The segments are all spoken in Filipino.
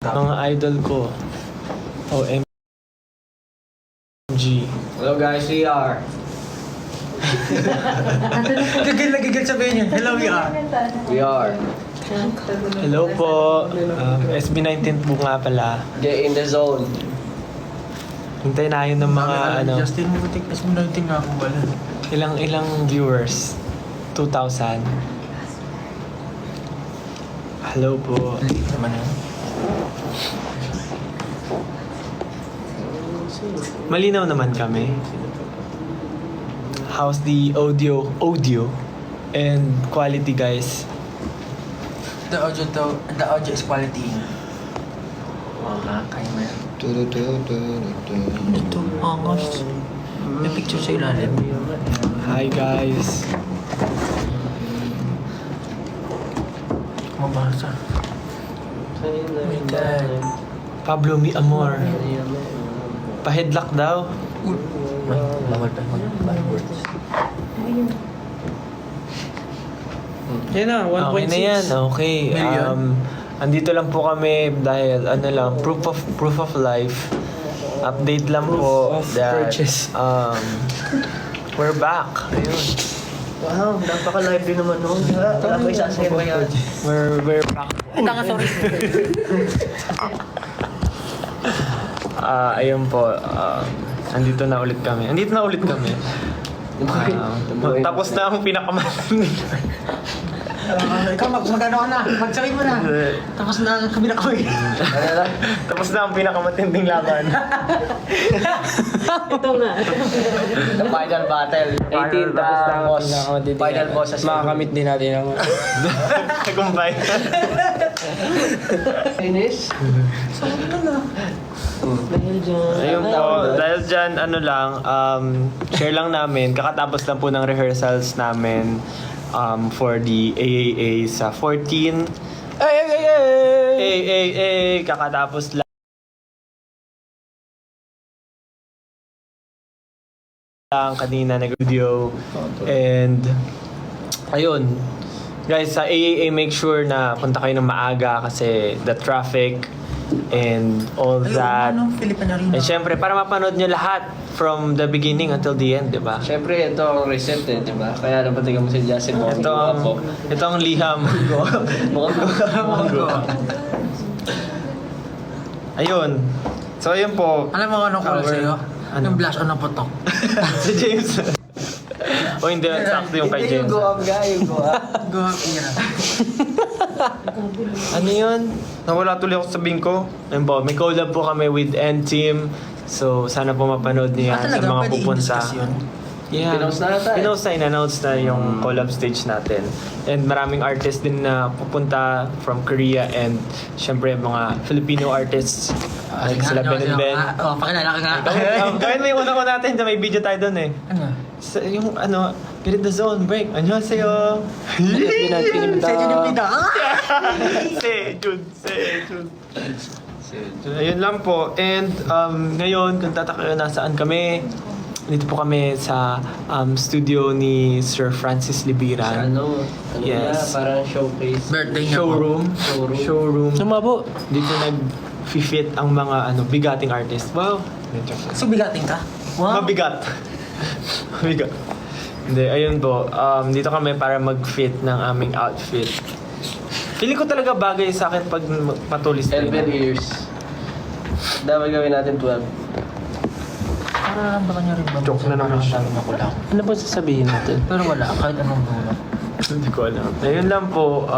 Mga idol ko. OMG. Hello guys, we are. Gigil na gigil sabihin niya. Hello, we are. We are. Hello po. SB19 po nga pala. Get in the zone. Hintay na yun ng mga ano. Justin, mutik SB19 nga ako wala. Ilang viewers. 2,000. Hello po. Late naman yun. Malinaw naman kami. How's the audio and quality, guys? The audio is quality. Kaya mo yan. Ito, angas. May picture sa ilalim. Hi, guys. Mabasa. My God. Pablo Mi Amor. Pa-headlock daw. Bawal pa mag-bad words. Yan na, 1.6. Okay na yan, okay. Million. Andito lang po kami dahil ano lang, proof of life. Update lang po of that purchase. we're back. Ayun. Wow, napaka-live din naman noon. Wala ko isasayin pa yan. We're back. Tanga, sorry. Ayun po. Andito na ulit kami. Tapos na ang pinakamatindi. Ikaw, magano ka na. Magsabi mo na. Tapos na kami na kami. Tapos na ang pinakamatinding laban. Ito nga. The final battle. 18 boss. Final boss sa makakamit din natin ang... Tagumpay. Finish? Ayun po, dahil dyan, ano lang, share lang namin, kakatapos lang po ng rehearsals namin for the AAA sa 14. AAA! Kakatapos lang kanina nag-video. And, ayun, guys, sa AAA, make sure na punta kayo ng maaga kasi the traffic and all that. Anong Philippine Arena? And syempre, para mapanood nyo lahat from the beginning until the end, di ba? Siyempre, ito ang reset eh, di ba? Kaya napatigan mo si Justin mo. Ito ang liham. Mukhang Ayun. So, ayun po. Alam mo anong call sa'yo? Ano? Yung blush on ng putok. Si James. O hindi, sakto yung kay James. Yung go up guy, yung go up. Go up, era. Ano yun? Nawala tuloy ako sa bingko. Ayun po, may collab po kami with N-Team. So, sana po mapanood niyo yan sa Talaga, mga pwede pupunta. i-discuss yun. Yeah. Pinost na ata eh. Pinost na, in-announce na yung collab stage natin. And maraming artists din na pupunta from Korea and syempre mga Filipino artists. Like sila Ben and Ben. Pakilala ka nga. Gawin mo yung una ko natin, may video tayo doon eh. Ano? Yung ano, get in the zone, break. Annyeonghaseyo. Pinipida. Sejun. Ayun lang po. And ngayon, kung tatakayo nasaan kami, dito po kami sa studio ni Sir Francis Libiran. Ano Yes. na, parang showcase. Birthday niya po. Showroom. Sumabo. Dito nag-fit ang mga bigating artist. Wow. So, bigating ka? Wow. Mabigat. Mabigat. Hindi, ayun po. Dito kami para mag-fit ng aming outfit. Feeling ko talaga bagay sa akin pag patulis 11 years. Dapat gawin natin 12. Para ba kanya rin ba? Joke na naman siya. Ako lang. Ano ba sasabihin natin? Pero wala, kahit anong dulo. Hindi ko alam. Ayun lang po.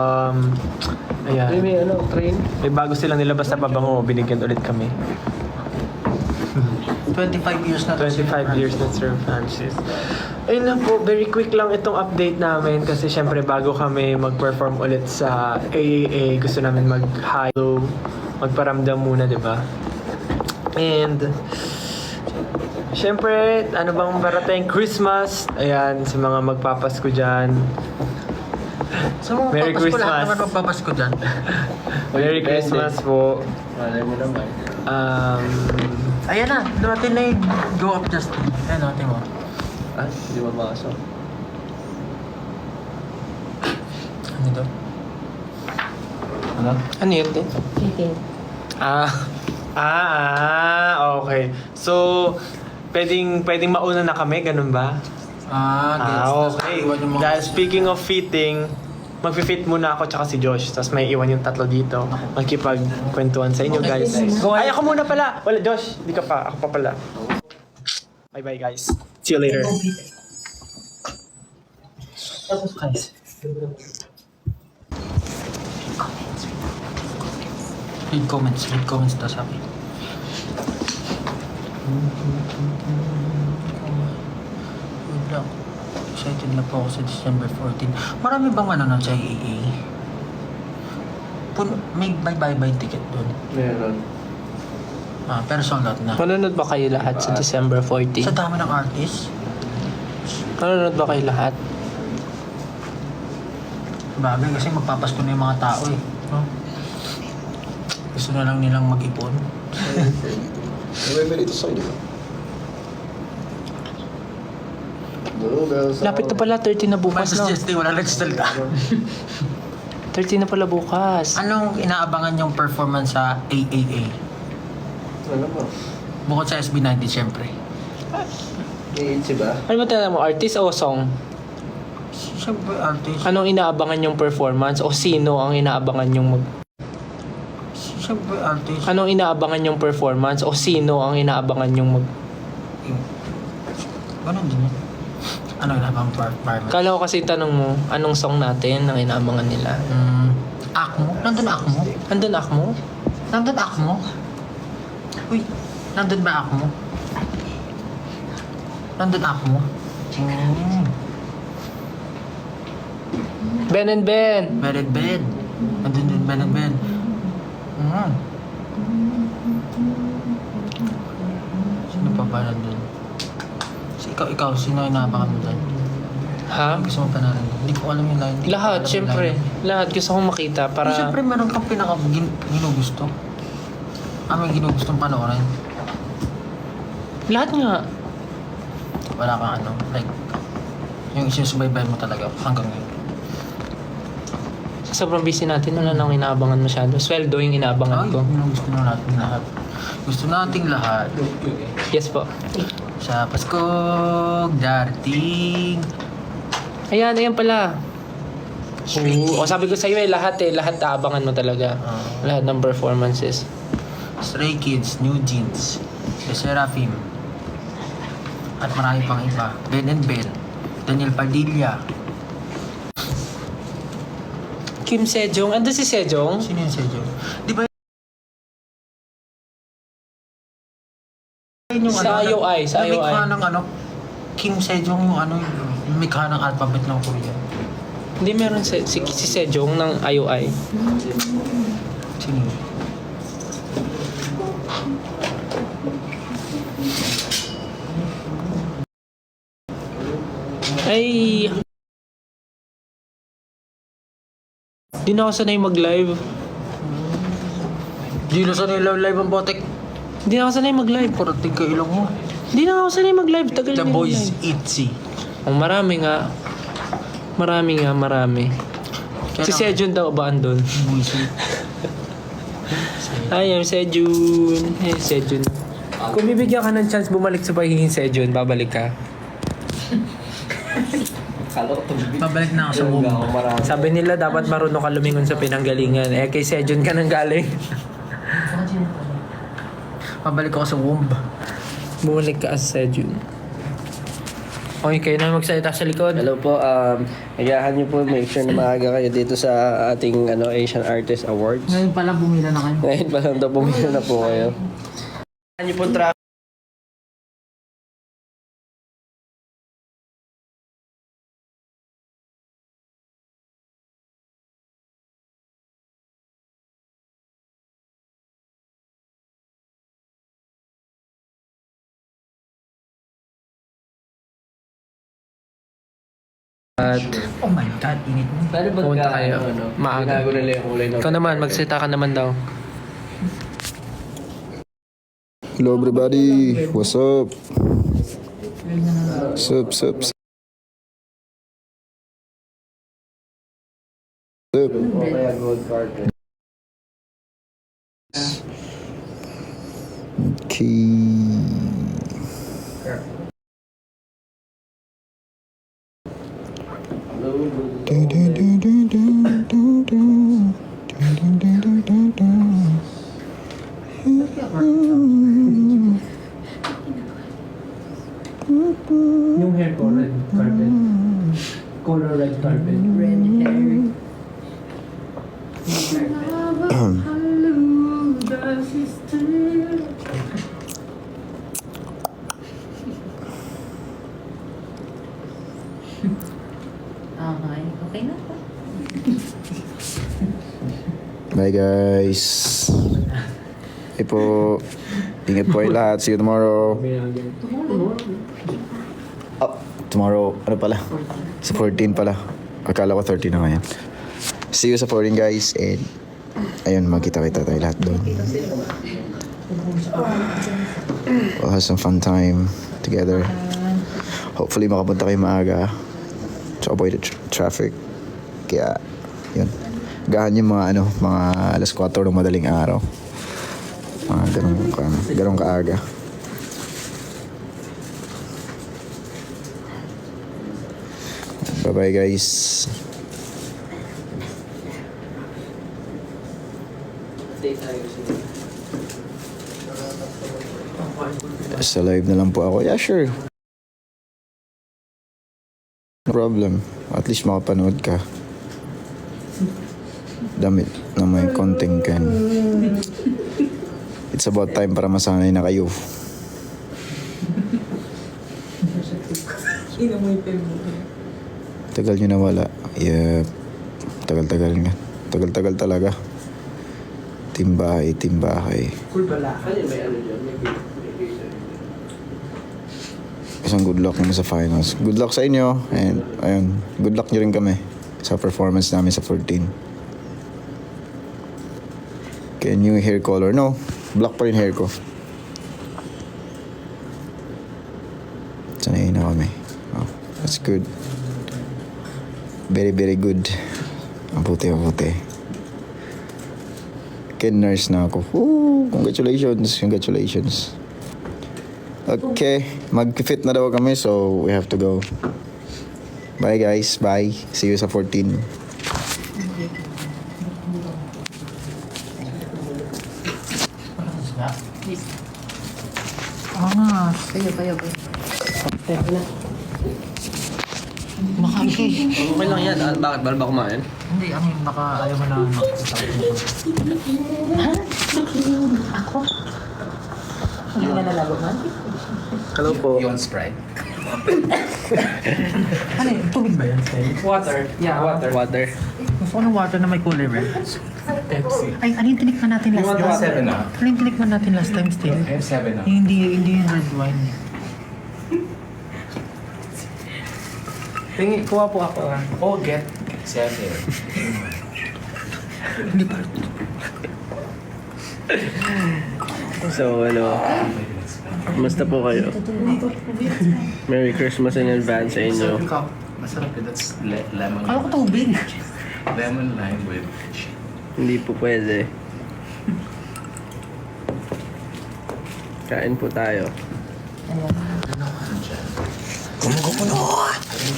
Ayan. May train? May bago silang nilabas na pabango. Binigyan ulit kami. 25 years na. 25 years na Sir Francis. Ayun lang po, very quick lang itong update namin kasi syempre bago kami mag-perform ulit sa AAA, gusto namin mag-hello, magparamdam muna, di ba? And syempre, ano bang parating? Christmas. Ayan, sa mga magpapasko dyan. Sa mga Merry papasko, Christmas. lahat naman magpapasko dyan. Merry Christmas po. Malay mo naman. Ayan na, dumating na yung go up just. Ayan, natin mo. Ah, hindi mo makasok. Ano to? Ano? Ano yun din? Chicken. Okay. So, pwedeng mauna na kami, ganun ba? Okay. Dahil speaking of fitting, mag-fit muna ako tsaka si Josh. Tapos may iwan yung tatlo dito. Magkipagkwentuhan sa inyo, guys. Ay, ako muna pala! Wala, Josh. Di ka pa. Ako pa pala. Bye-bye, guys. See you later. Read comments daw sabi. Wait lang. Excited na po ako sa December 14. Marami bang manonood sa AA? May bye-bye ticket doon. Meron. Pero sold out na. Manonood ba kayo lahat sa December 14? Sa dami ng artist, Manonood ba kayo lahat? bagay kasi magpapasko na yung mga tao eh. No? Gusto na lang nilang mag-ipon. Lapit na pala, 30 na bukas Bukas na. Just Day, wala nagsalita. 30 na pala bukas. Anong inaabangan yung performance sa AAA? Ano mo? Bukod sa SB90, syempre. Iitsi ba? Ano ba tala mo? Artist o song? Syempre, artist. Anong inaabangan yung performance? O sino ang inaabangan yung Syempre, artist. Anong inaabangan yung performance? O sino ang inaabangan yung Ganun din yun. Ano inaabangan performance? Kala ko kasi tanong mo, anong song natin ang inaabangan nila? Akmo? Nandun Akmo? Andun Akmo? Nandun Akmo? Uy, nandun ba Akmo? Nandun Akmo? Ben and Ben! Bed. Nandun din Ben. Sino pa ba nandun? Ikaw, sino yung inaabangan mo dyan? Ha? Gusto mo pa na rin? Hindi ko alam yung line. Hindi ko Lahat, alam yung syempre. line. Lahat gusto kong makita para... Siyempre, meron kang ginugusto. May ginugustong panoorin. Lahat nga. Wala kang like, yung isinusubaybay mo talaga hanggang ngayon. Sa sobrang busy natin, wala nang inaabangan masyado. Sweldo yung inaabangan ko. Gusto na natin lahat. Gusto nating lahat. Yes po. Sa Pasko, darating. Ayan pala. O sabi ko sa iyo lahat aabangan mo talaga. Lahat ng performances. Stray Kids, New Jeans, The Seraphim, at marami pang iba. Ben and Ben, Daniel Padilla. Kim Sejong. Ando si Sejong? Sino yung Sejo? Di ba yun yung Sa IOI, sa yung mikha IOI. ng Kim Sejong yung mikha ng alphabet ng Korea. Hindi meron si Sejong ng IOI. Sino yun? Ay... Di na ako sanay mag-live. Di na sanay live ang botek. Di na ako sanay mag-live. Parating ka ilong mo. Di na ako sanay mag-live. Tagal The na Boys mag-live. Itzy. Marami nga. Si Sejun daw ba andun? Hi, I'm Sejun. Hey, Sejun. Kung bibigyan ka ng chance bumalik sa pagiging Sejun, babalik ka. Pabalik na ako sa womb. Sabi nila dapat marunong ka lumingon sa pinanggalingan. Kay Sejun ka nang galing. Pabalik ako sa womb. Bumalik ka as Sejun. Okay, kayo na magsalita sa likod. Hello po, agahan niyo po, make sure na maaga kayo dito sa ating Asian Artist Awards. Ngayon pala bumila na kayo. Ngayon pa lang daw pumila na po kayo. Ano po traffic? At Oh my God, init mo. Pero pumunta kayo. Maaga. Binago nila yung kulay ng... Ikaw naman, magsalita ka naman daw. Hello everybody, what's up? Sup, sup, sup. Kaya gold card. Okay. Yung hair ko, red carpet. Color red carpet. Red hair. Okay. Okay na po. Bye guys. Po. Ingat po kayo lahat. See you tomorrow. Oh, tomorrow, ano pala? Sa 14 pala. Akala ko 30 na ngayon. See you sa 14 guys. And ayun, magkita-kita tayo lahat doon. We'll have some fun time together. Hopefully makapunta kayo maaga to avoid the traffic. Kaya, yun. Gahan yung mga mga alas 4 ng madaling araw. Mga ganun kaaga. Bye-bye guys. Sa live na lang po ako. Yeah, sure. No problem. At least makapanood ka. Damit na may konting can. It's about time para masanay na kayo. Tagal nyo nawala. Yep. Tagal-tagal nga. Tagal-tagal talaga. Timbahay, timbahay. Cool pala. Isang good luck naman sa finals. Good luck sa inyo. And ayun, good luck nyo rin kami sa performance namin sa 14. Kaya new hair color. No, black pa rin hair ko. Sanay na kami. Oh, that's good. Very, very good. Mabuti, mabuti. Kaya nurse na ako. Woo! Congratulations, congratulations. Okay, mag-fit na daw kami so we have to go. Bye guys, bye. See you sa 14. Kayo. Okay lang yan. Bakit? Bala ba kumain? Hindi, baka ayaw mo na Hindi na nalabaman? Hello po. You want Sprite? Ano yun? Tubig ba yan? Water. Yeah, water. Water. Gusto ko ng water na may kulay red. Pepsi. Ay, ano yung tinikman natin last time? Seven na. Ano yung tinikman natin last time still? I have 7 na. Hindi yung red wine. Tingin, kuha po ako. Oh, get 7. Hindi pa. So, kumusta po kayo? Merry Christmas in advance sa inyo. Masarap yun. That's lemon. Kala ko tubig. Lemon lime with Hindi po pwede. Kain po tayo.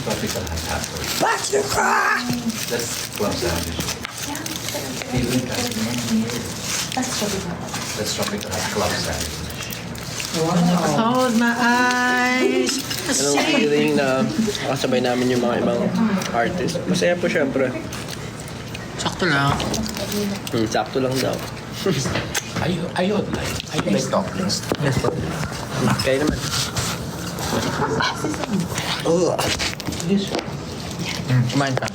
tropical hot pepper. That's club sandwich. That's tropical hot club sandwich. Hold my eyes. Anong feeling na kasabay namin yung mga ibang artist? Masaya po syempre. Sakto lang. Sakto lang daw. I would like dumplings. Kaya naman. Kumain ka.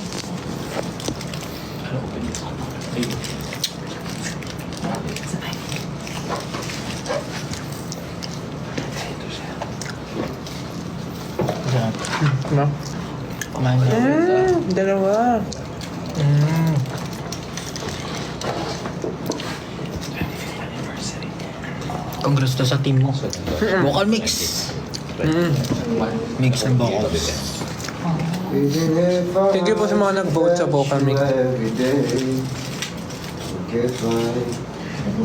No? Kumain ka. Dalawa. Congrats to sa team mo. Vocal mix. Mix ng vocals. Thank you po sa mga nag-vote sa vocal mix.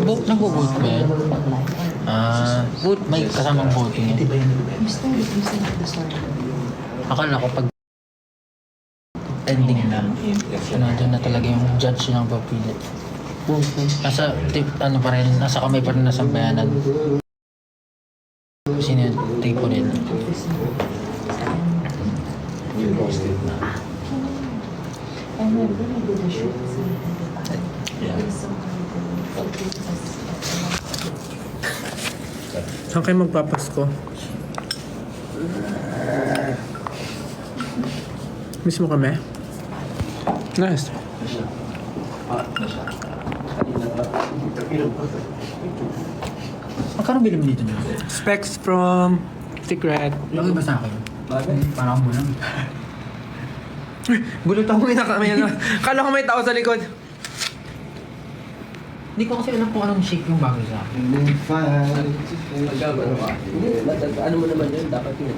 Nag-vote ba yan? May kasamang voting yan. Akala ko pag ending na, nandun na talaga yung judge ng papili. Nasa, ano pa rin, nasa kamay pa rin na sambayanan. Sino yung tipo rin? Saan kayo magpapasko? Miss mo kami? Nice. Magkano bilhin mo dito na? Specs from Secret. Lagi ba sa akin? Parang mo lang. Gulat ako may Kala ko may tao sa likod. Hindi ko kasi alam kung anong shape yung bagay sa akin. Ano mo naman yun? Dapat yun.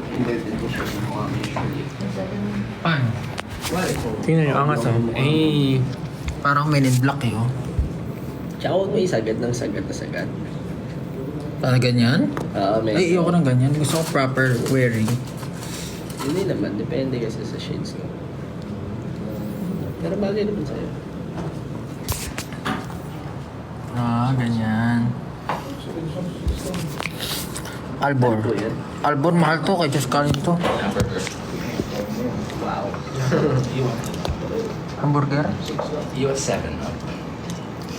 Paano? Tingnan nyo, angas oh. Eh, parang men in black eh, oh. Tsaka huwag may sagad ng sagad na sagad. Para ganyan? May Ay, ayoko ng ganyan. Gusto ko proper wearing. Hindi naman. Depende kasi sa shades ko. Pero bagay naman sa'yo. Ganyan. Albor. Ano po yan? Albor, mahal to. Kay Diyos Karin to. Wow. Hamburger? You have 7 up.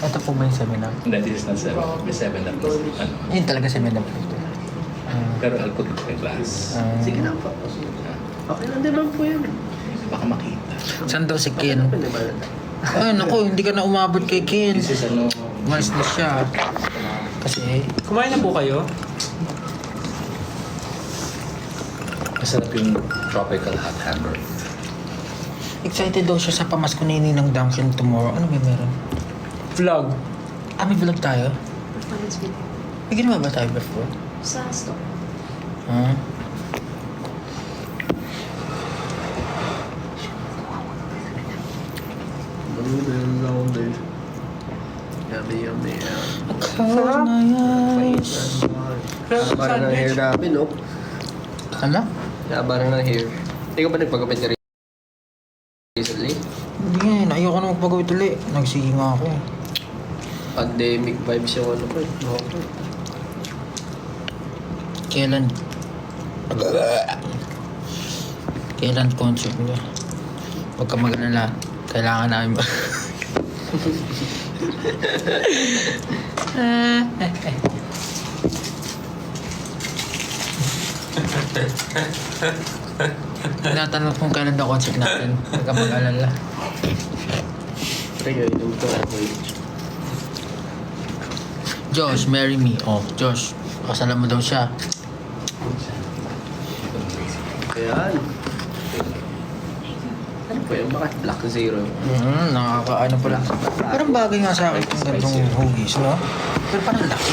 Ito po ba yung 7-up? That is not 7 up. May 7 up is ano. Yun talaga 7-up. Pero I'll put it in a glass. Sige na po. Okay lang din po yan. Baka makita. Saan daw si Ken? Pwede ba na? Ay, naku, hindi ka na umabot kay Ken. This is ano. Umalis na siya. Kasi, Kumain na po kayo? Masarap yung tropical hot hamburger. excited daw siya sa pamasko ni Ninang Duncan tomorrow. Ano ba meron? Vlog. May vlog tayo? Performance video. May ginawa ba tayo before? Sa store. Huh? Yummy, yummy. Close my eyes. Haba na ng hair namin, no? Ano? Haba na ng hair. Hindi ka ba nagpagupit ka rin recently? Hindi nga, ayoko na magpagawit ulit. Nagsige nga ako eh. Pandemic vibes yung ano ko eh. Okay. Kailan concert nyo? Huwag ka mag-alala. Kailangan namin ba? Tinatanong kung kailan daw concert natin. Huwag ka mag-alala. Pero yun, yung ito ako eh. Josh, marry me. Oh, Josh. Kasalan mo daw siya. Ayan. Ano po yun? Bakit black zero? Nakakaano pala. Parang bagay nga sa akin yung gantong hugis, no? Pero parang laki.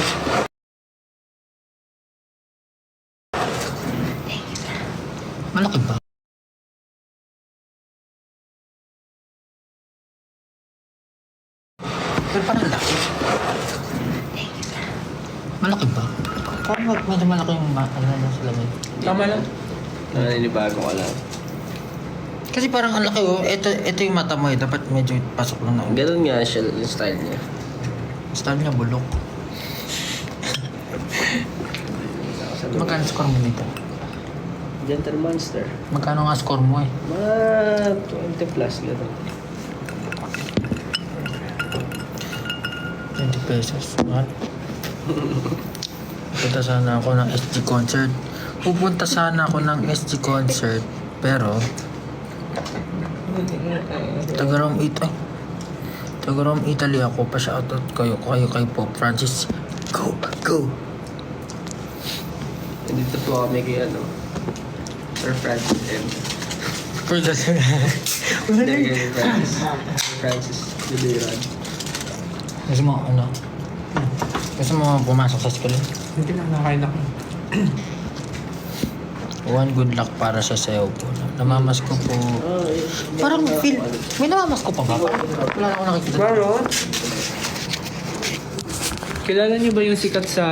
Malaki ba? Pero parang laki. Malaki ba? Parang medyo malaki yung ano sa lamin. Tama lang. Naninibago ko lang. Kasi parang ang laki oh. Ito yung mata mo eh. Dapat medyo pasok lang na. Ganun nga siya, yung style niya. Style niya bulok. Magkano score mo dito? Gentle Monster. Magkano nga score mo eh? Mga 20 plus gano'n. 20 pesos. What? Pupunta sana ako ng SG concert. Pupunta sana ako ng SG concert. Pero, Taga-Rome Italy ako. Pa-shoutout kayo kay Pope Francis. Go! Go! Nandito po kami kay ano, Sir Francis M. Hindi, kay Francis Duliran. Gusto mo ano? Gusto mo pumasok sa school? Hindi na, nakain ako. One good luck para sa sayo po. Namamas ko po. Parang feel, may namamas ko pa ba? Wala na ako nakikita. Kilala niyo ba yung sikat sa